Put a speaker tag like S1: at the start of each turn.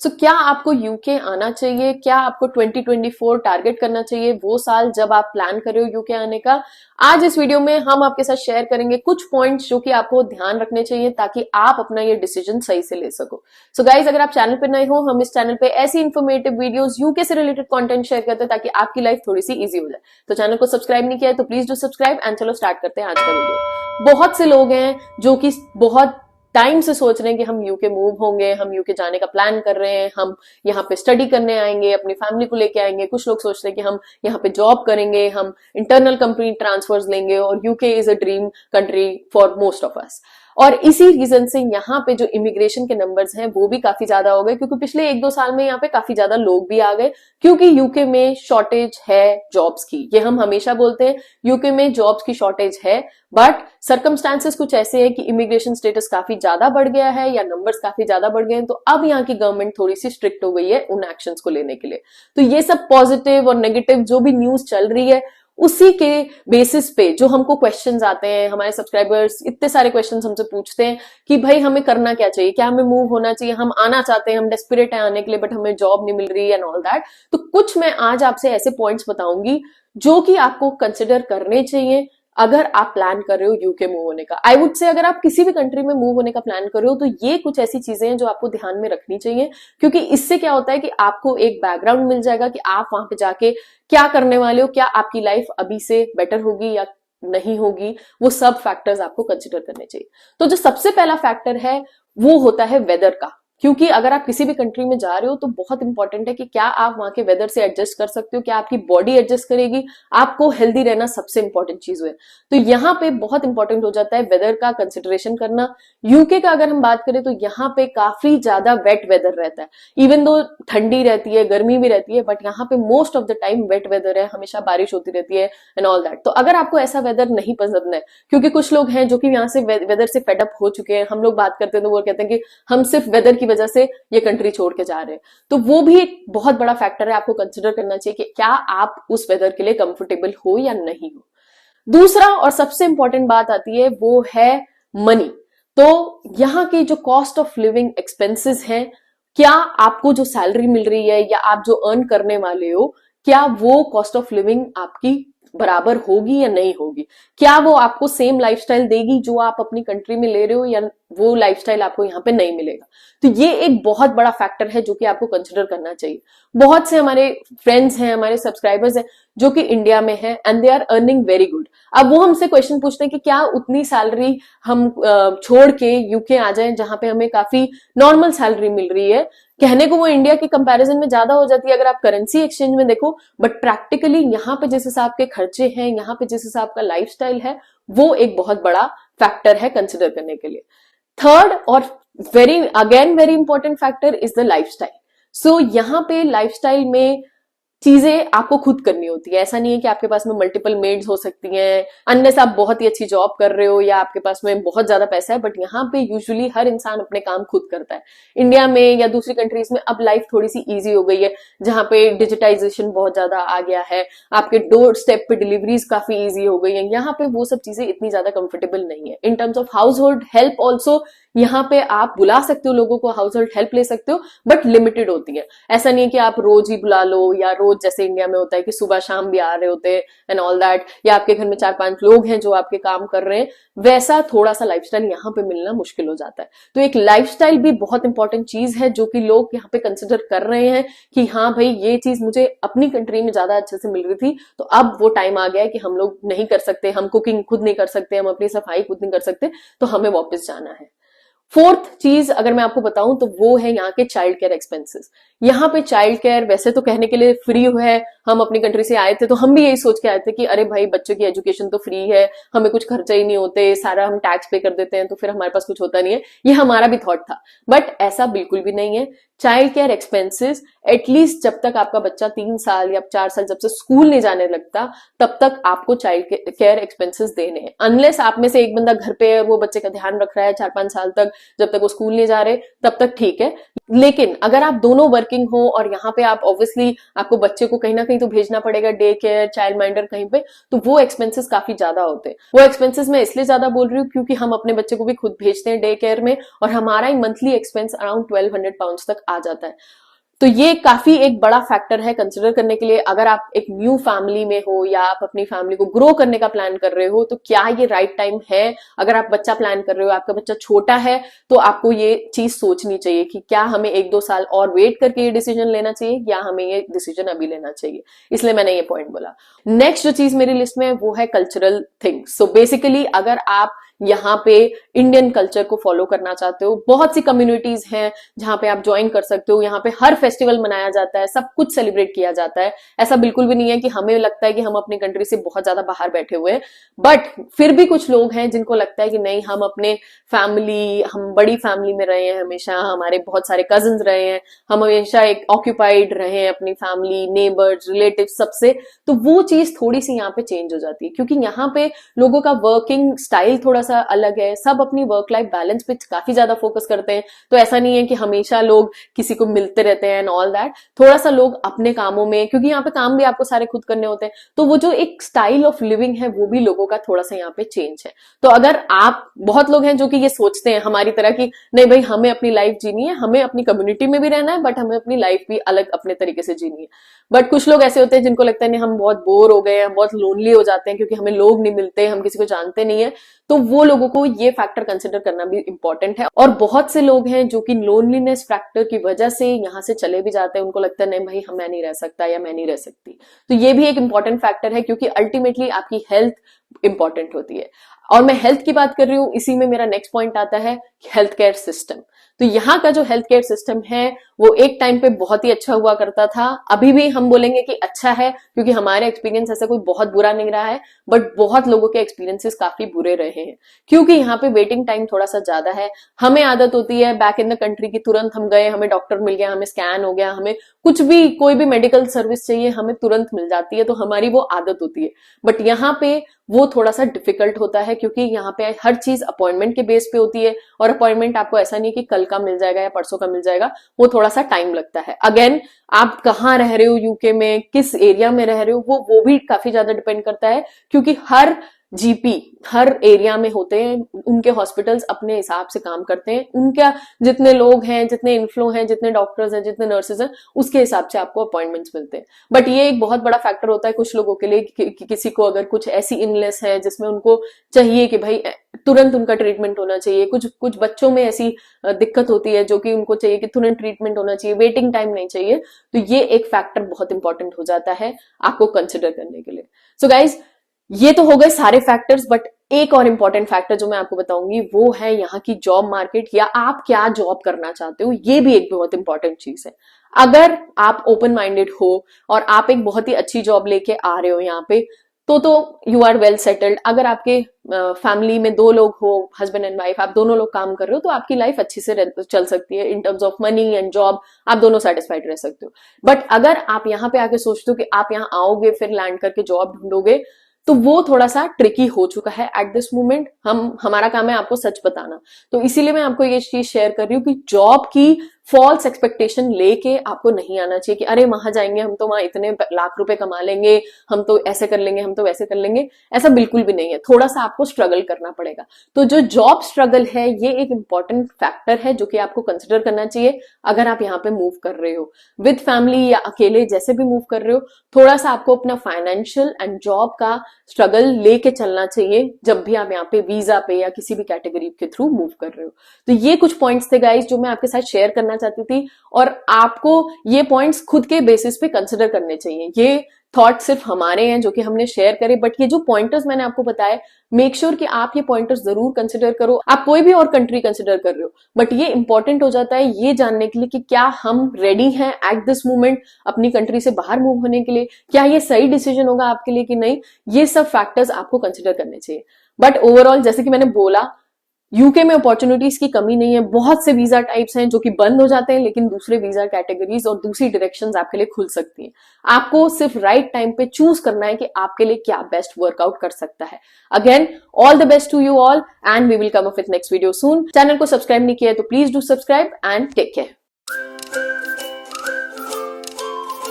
S1: सो क्या आपको यूके आना चाहिए? क्या आपको 2024 टारगेट करना चाहिए, वो साल जब आप प्लान कर रहे हो यूके आने का? आज इस वीडियो में हम आपके साथ शेयर करेंगे कुछ पॉइंट्स जो कि आपको ध्यान रखने चाहिए ताकि आप अपना ये डिसीजन सही से ले सको। सो गाइज, अगर आप चैनल पे नए हो, हम इस चैनल पे ऐसी इन्फॉर्मेटिव वीडियोस यूके से रिलेटेड कंटेंट शेयर करते हैं ताकि आपकी लाइफ थोड़ी सी इजी हो जाए। तो चैनल को सब्सक्राइब नहीं किया है तो प्लीज डू सब्सक्राइब एंड चलो स्टार्ट करते हैं आज का वीडियो। बहुत से लोग हैं जो कि बहुत टाइम से सोच रहे हैं कि हम यूके मूव होंगे, हम यूके जाने का प्लान कर रहे हैं, हम यहाँ पे स्टडी करने आएंगे, अपनी फैमिली को लेके आएंगे। कुछ लोग सोच रहे हैं कि हम यहाँ पे जॉब करेंगे, हम इंटरनल कंपनी ट्रांसफर्स लेंगे और UK is a dream country for most of us. और इसी रीजन से यहाँ पे जो इमिग्रेशन के नंबर्स हैं वो भी काफी ज्यादा हो गए, क्योंकि पिछले 1-2 साल में यहाँ पे काफी ज्यादा लोग भी आ गए, क्योंकि यूके में शॉर्टेज है जॉब्स की। ये हम हमेशा बोलते हैं, यूके में जॉब्स की शॉर्टेज है, बट सर्कमस्टांसेस कुछ ऐसे हैं कि इमिग्रेशन स्टेटस काफी ज्यादा बढ़ गया है या नंबर्स काफी ज्यादा बढ़ गए हैं, तो अब यहाँ की गवर्नमेंट थोड़ी सी स्ट्रिक्ट हो गई है उन एक्शंस को लेने के लिए। तो ये सब पॉजिटिव और नेगेटिव जो भी न्यूज चल रही है उसी के बेसिस पे जो हमको क्वेश्चंस आते हैं, हमारे सब्सक्राइबर्स इतने सारे क्वेश्चंस हमसे पूछते हैं कि भाई हमें करना क्या चाहिए, क्या हमें मूव होना चाहिए, हम आना चाहते हैं, हम डेस्परेट हैं आने के लिए बट हमें जॉब नहीं मिल रही एंड ऑल दैट। तो कुछ मैं आज आपसे ऐसे पॉइंट्स बताऊंगी जो कि आपको कंसिडर करने चाहिए अगर आप प्लान कर रहे हो यूके मूव होने का। आई वुड से अगर आप किसी भी कंट्री में मूव होने का प्लान कर रहे हो तो ये कुछ ऐसी चीजें हैं जो आपको ध्यान में रखनी चाहिए, क्योंकि इससे क्या होता है कि आपको एक बैकग्राउंड मिल जाएगा कि आप वहां पे जाके क्या करने वाले हो, क्या आपकी लाइफ अभी से बेटर होगी या नहीं होगी, वो सब फैक्टर्स आपको कंसिडर करने चाहिए। तो जो सबसे पहला फैक्टर है वो होता है वेदर का, क्योंकि अगर आप किसी भी कंट्री में जा रहे हो तो बहुत इंपॉर्टेंट है कि क्या आप वहां के वेदर से एडजस्ट कर सकते हो, क्या आपकी बॉडी एडजस्ट करेगी, आपको हेल्दी रहना सबसे इंपॉर्टेंट चीज है। तो यहाँ पे बहुत इंपॉर्टेंट हो जाता है वेदर का कंसिडरेशन करना। यूके का अगर हम बात करें तो यहाँ पे काफी ज्यादा वेट वेदर रहता है, इवन दो ठंडी रहती है, गर्मी भी रहती है, बट यहाँ पे most of the time wet weather है, हमेशा बारिश होती रहती है एंड ऑल दैट। तो अगर आपको ऐसा वेदर नहीं पसंद है, क्योंकि कुछ लोग हैं जो कि यहाँ से वेदर से फेडअप हो चुके हैं, हम लोग बात करते हैं तो वो कहते हैं कि हम सिर्फ वेदर की वजह से ये कंट्री छोड़ के जा रहे हैं, तो वो भी एक बहुत बड़ा फैक्टर है, आपको कंसिडर करना चाहिए कि क्या आप उस वेदर के लिए कंफर्टेबल हो या नहीं हो। दूसरा और सबसे इंपॉर्टेंट बात आती है वो है मनी। तो यहाँ की जो कॉस्ट ऑफ लिविंग एक्सपेंसेस हैं, क्या आपको जो सैलरी मिल रही है या आप जो अर्न करने वाले हो, क्या वो कॉस्ट ऑफ लिविंग आपकी बराबर होगी या नहीं होगी, क्या वो आपको सेम लाइफस्टाइल देगी जो आप अपनी कंट्री में ले रहे हो, या वो लाइफस्टाइल आपको यहाँ पे नहीं मिलेगा। तो ये एक बहुत बड़ा फैक्टर है जो कि आपको कंसिडर करना चाहिए। बहुत से हमारे फ्रेंड्स हैं, हमारे सब्सक्राइबर्स हैं जो कि इंडिया में हैं and they are earning very good. अब वो हमसे क्वेश्चन पूछते हैं कि क्या उतनी सैलरी हम छोड़ के यूके आ जाएं जहां पे हमें काफी नॉर्मल सैलरी मिल रही है। कहने को वो इंडिया के कंपैरिजन में ज्यादा हो जाती है अगर आप करेंसी एक्सचेंज में देखो, बट प्रैक्टिकली यहाँ पे जिस हिसाब के खर्चे हैं, यहाँ पे जिस हिसाब का लाइफस्टाइल है, वो एक बहुत बड़ा फैक्टर है कंसिडर करने के लिए। थर्ड और very important factor is the lifestyle. So यहाँ पे लाइफस्टाइल में चीजें आपको खुद करनी होती है। ऐसा नहीं है कि आपके पास में मल्टीपल मेड्स हो सकती हैं अनलेस आप बहुत ही अच्छी जॉब कर रहे हो या आपके पास में बहुत ज्यादा पैसा है, बट यहाँ पे यूजुअली हर इंसान अपने काम खुद करता है। इंडिया में या दूसरी कंट्रीज में अब लाइफ थोड़ी सी इजी हो गई है, जहां पे डिजिटाइजेशन बहुत ज्यादा आ गया है, आपके डोर स्टेप पे डिलीवरीज काफी इजी हो गई है। यहाँ पे वो सब चीजें इतनी ज्यादा कंफर्टेबल नहीं है। In terms of house hold help also यहाँ पे आप बुला सकते हो लोगों को, हाउस होल्ड हेल्प ले सकते हो, बट लिमिटेड होती है। ऐसा नहीं है कि आप रोज ही बुला लो, या रोज जैसे इंडिया में होता है कि सुबह शाम भी आ रहे होते हैं एंड ऑल दैट, या आपके घर में 4-5 लोग हैं जो आपके काम कर रहे हैं, वैसा थोड़ा सा लाइफस्टाइल यहाँ पे मिलना मुश्किल हो जाता है। तो एक लाइफस्टाइल भी बहुत इंपॉर्टेंट चीज है जो कि लोग यहाँ पे कंसिडर कर रहे हैं कि हाँ भाई ये चीज मुझे अपनी कंट्री में ज्यादा अच्छे से मिल रही थी, तो अब वो टाइम आ गया है कि हम लोग नहीं कर सकते, हम कुकिंग खुद नहीं कर सकते, हम अपनी सफाई खुद नहीं कर सकते, तो हमें वापस जाना है। फोर्थ चीज अगर मैं आपको बताऊं तो वो है यहाँ के चाइल्ड केयर एक्सपेंसेस। यहाँ पे चाइल्ड केयर वैसे तो कहने के लिए फ्री है, हम अपनी कंट्री से आए थे तो हम भी यही सोच के आए थे कि अरे भाई बच्चों की एजुकेशन तो फ्री है, हमें कुछ खर्चा ही नहीं होते, सारा हम टैक्स पे कर देते हैं तो फिर हमारे पास कुछ होता नहीं है। ये हमारा भी थॉट था, बट ऐसा बिल्कुल भी नहीं है। चाइल्ड केयर एक्सपेंसेस एटलीस्ट जब तक आपका बच्चा 3 साल या 4 साल जब से स्कूल नहीं जाने लगता तब तक आपको चाइल्ड केयर एक्सपेंसेस देने हैं। अनलेस आप में से एक बंदा घर पे है और वो बच्चे का ध्यान रख रहा है 4-5 साल तक, जब तक वो स्कूल नहीं जा रहे तब तक ठीक है। लेकिन अगर आप दोनों वर्किंग हो और यहाँ पे आप ऑब्वियसली आपको बच्चे को कहीं ना कहीं कहीं तो भेजना पड़ेगा, डे केयर, चाइल्ड माइंडर कहीं पे, तो वो एक्सपेंसेस काफी ज्यादा होते हैं। वो एक्सपेंसेस मैं इसलिए ज्यादा बोल रही हूँ क्योंकि हम अपने बच्चे को भी खुद भेजते हैं डे केयर में, और हमारा ही मंथली एक्सपेंस अराउंड 1200 तक आ जाता है। तो ये काफी एक बड़ा फैक्टर है कंसिडर करने के लिए। अगर आप एक न्यू फैमिली में हो या आप अपनी फैमिली को ग्रो करने का प्लान कर रहे हो, तो क्या ये राइट टाइम है? अगर आप बच्चा प्लान कर रहे हो, आपका बच्चा छोटा है, तो आपको ये चीज सोचनी चाहिए कि क्या हमें 1-2 साल और वेट करके ये डिसीजन लेना चाहिए या हमें ये डिसीजन अभी लेना चाहिए। इसलिए मैंने ये पॉइंट बोला। नेक्स्ट जो चीज मेरी लिस्ट में है वो है कल्चरल थिंग्स। सो बेसिकली अगर आप यहाँ पे इंडियन कल्चर को फॉलो करना चाहते हो, बहुत सी कम्युनिटीज हैं जहां पे आप ज्वाइन कर सकते हो। यहाँ पे हर फेस्टिवल मनाया जाता है, सब कुछ सेलिब्रेट किया जाता है। ऐसा बिल्कुल भी नहीं है कि हमें लगता है कि हम अपनी कंट्री से बहुत ज्यादा बाहर बैठे हुए हैं, बट फिर भी कुछ लोग हैं जिनको लगता है कि नहीं, हम अपने फैमिली, हम बड़ी फैमिली में रहे हैं हमेशा, हमारे बहुत सारे कजिन्स रहे हैं, हम हमेशा एक ऑक्यूपाइड रहे हैं अपनी फैमिली, नेबर्स, रिलेटिव सबसे। तो वो चीज थोड़ी सी यहाँ पे चेंज हो जाती है, क्योंकि यहाँ पे लोगों का वर्किंग स्टाइल थोड़ा सा अलग है। सब अपनी वर्क लाइफ बैलेंस पे काफी ज्यादा फोकस करते हैं। तो ऐसा नहीं है कि हमेशा लोग किसी को मिलते रहते हैं एंड ऑल दैट। थोड़ा सा लोग अपने कामों में, क्योंकि यहाँ पे काम भी आपको सारे खुद करने होते हैं, तो वो जो एक स्टाइल ऑफ लिविंग है वो भी लोगों का थोड़ा सा यहाँ पे चेंज है। तो अगर आप, बहुत लोग हैं जो कि ये सोचते हैं हमारी तरह की, नहीं भाई हमें अपनी लाइफ जीनी है, हमें अपनी कम्युनिटी में भी रहना है, बट हमें अपनी लाइफ भी अलग अपने तरीके से जीनी है। बट कुछ लोग ऐसे होते हैं जिनको लगता है नहीं, हम बहुत बोर हो गए, हम बहुत लोनली हो जाते हैं क्योंकि हमें लोग नहीं मिलते, हम किसी को जानते नहीं है। तो वो लोगों को ये फैक्टर कंसिडर करना भी इंपॉर्टेंट है। और बहुत से लोग हैं जो कि लोनलीनेस फैक्टर की वजह से यहाँ से चले भी जाते हैं। उनको लगता है नहीं भाई मैं नहीं रह सकता या मैं नहीं रह सकती। तो ये भी एक इंपॉर्टेंट फैक्टर है, क्योंकि अल्टीमेटली आपकी हेल्थ इंपॉर्टेंट होती है। और मैं हेल्थ की बात कर रही हूँ, इसी में मेरा नेक्स्ट पॉइंट आता है हेल्थ केयर सिस्टम। तो यहाँ का जो हेल्थ केयर सिस्टम है वो एक टाइम पे बहुत ही अच्छा हुआ करता था। अभी भी हम बोलेंगे कि अच्छा है, क्योंकि हमारे एक्सपीरियंस ऐसा कोई बहुत बुरा नहीं रहा है, बट बहुत लोगों के एक्सपीरियंसेस काफी बुरे रहे हैं, क्योंकि यहाँ पे वेटिंग टाइम थोड़ा सा ज्यादा है। हमें आदत होती है बैक इन द कंट्री की, तुरंत हम गए, हमें डॉक्टर मिल गया, हमें स्कैन हो गया, हमें कुछ भी, कोई भी मेडिकल सर्विस चाहिए हमें तुरंत मिल जाती है, तो हमारी वो आदत होती है। बट यहाँ पे वो थोड़ा सा डिफिकल्ट होता है, क्योंकि यहाँ पे हर चीज अपॉइंटमेंट के बेस पे होती है, और अपॉइंटमेंट आपको ऐसा नहीं कि कल का मिल जाएगा या परसों का मिल जाएगा, वो थोड़ा सा टाइम लगता है। अगेन, आप कहाँ रह रहे हो यूके में, किस एरिया में रह रहे हो, वो भी काफी ज्यादा डिपेंड करता है, क्योंकि हर जीपी हर एरिया में होते हैं, उनके हॉस्पिटल्स अपने हिसाब से काम करते हैं, उनका जितने लोग हैं, जितने इन्फ्लो हैं, जितने डॉक्टर्स हैं, जितने नर्सेज हैं, उसके हिसाब से आपको अपॉइंटमेंट्स मिलते हैं। बट ये एक बहुत बड़ा फैक्टर होता है कुछ लोगों के लिए कि किसी को अगर कुछ ऐसी इलनेस है जिसमें उनको चाहिए कि भाई तुरंत उनका ट्रीटमेंट होना चाहिए, कुछ बच्चों में ऐसी दिक्कत होती है जो कि उनको चाहिए कि तुरंत ट्रीटमेंट होना चाहिए, वेटिंग टाइम नहीं चाहिए। तो ये एक फैक्टर बहुत इंपॉर्टेंट हो जाता है आपको कंसिडर करने के लिए। सो गाइज, ये तो हो गए सारे फैक्टर्स, बट एक और इंपॉर्टेंट फैक्टर जो मैं आपको बताऊंगी वो है यहाँ की जॉब मार्केट, या आप क्या जॉब करना चाहते हो। ये भी एक बहुत इंपॉर्टेंट चीज है। अगर आप ओपन माइंडेड हो और आप एक बहुत ही अच्छी जॉब लेके आ रहे हो यहाँ पे, तो यू आर वेल सेटल्ड। अगर आपके फैमिली में 2 लोग हो, हस्बैंड एंड वाइफ, आप दोनों लोग काम कर रहे हो, तो आपकी लाइफ अच्छी से चल सकती है in terms of money and job, आप दोनों सेटिस्फाइड रह सकते हो। बट अगर आप यहाँ पे आके सोचते हो कि आप यहाँ आओगे फिर लैंड करके जॉब ढूंढोगे, तो वो थोड़ा सा ट्रिकी हो चुका है एट दिस मोमेंट। हमारा काम है आपको सच बताना, तो इसीलिए मैं आपको ये चीज शेयर कर रही हूँ कि जॉब की फॉल्स एक्सपेक्टेशन लेके आपको नहीं आना चाहिए कि अरे वहां जाएंगे हम तो वहां इतने लाख रुपए कमा लेंगे, हम तो ऐसे कर लेंगे, हम तो वैसे कर लेंगे। ऐसा बिल्कुल भी नहीं है, थोड़ा सा आपको स्ट्रगल करना पड़ेगा। तो जो जॉब स्ट्रगल है ये एक इंपॉर्टेंट फैक्टर है जो कि आपको कंसिडर करना चाहिए अगर आप यहाँ पे मूव कर रहे हो विद फैमिली या अकेले, जैसे भी मूव कर रहे हो। थोड़ा सा आपको अपना फाइनेंशियल एंड जॉब का स्ट्रगल लेके चलना चाहिए जब भी आप यहाँ पे वीजा पे या किसी भी कैटेगरी के थ्रू मूव कर रहे हो। तो ये कुछ पॉइंट्स थे गाइस जो मैं आपके साथ शेयर करना चाहती थी, और आपको ये पॉइंट्स खुद के बेसिस पे कंसिडर करने चाहिए। ये थॉट सिर्फ हमारे हैं जो कि हमने शेयर करे, बट ये जो पॉइंटर्स मैंने आपको बताए, मेक श्योर कि आप ये पॉइंटर्स जरूर कंसिडर करो। आप कोई भी और कंट्री कंसिडर कर रहे हो, बट ये इंपॉर्टेंट हो जाता है ये जानने के लिए कि क्या हम रेडी हैं एट दिस मोमेंट अपनी कंट्री से बाहर मूव होने के लिए, क्या ये सही डिसीजन होगा आपके लिए कि नहीं। ये सब फैक्टर्स आपको कंसिडर करने चाहिए। बट ओवरऑल, जैसे कि मैंने बोला, यूके में अपॉर्चुनिटीज की कमी नहीं है। बहुत से वीजा टाइप्स हैं जो कि बंद हो जाते हैं, लेकिन दूसरे वीजा कैटेगरीज और दूसरी डायरेक्शंस आपके लिए खुल सकती हैं। आपको सिर्फ राइट टाइम पे चूज करना है कि आपके लिए क्या बेस्ट वर्कआउट कर सकता है। Again, all the best to you all, and we will come up with next video soon. Channel को सब्सक्राइब नहीं किया है तो please do subscribe and take care.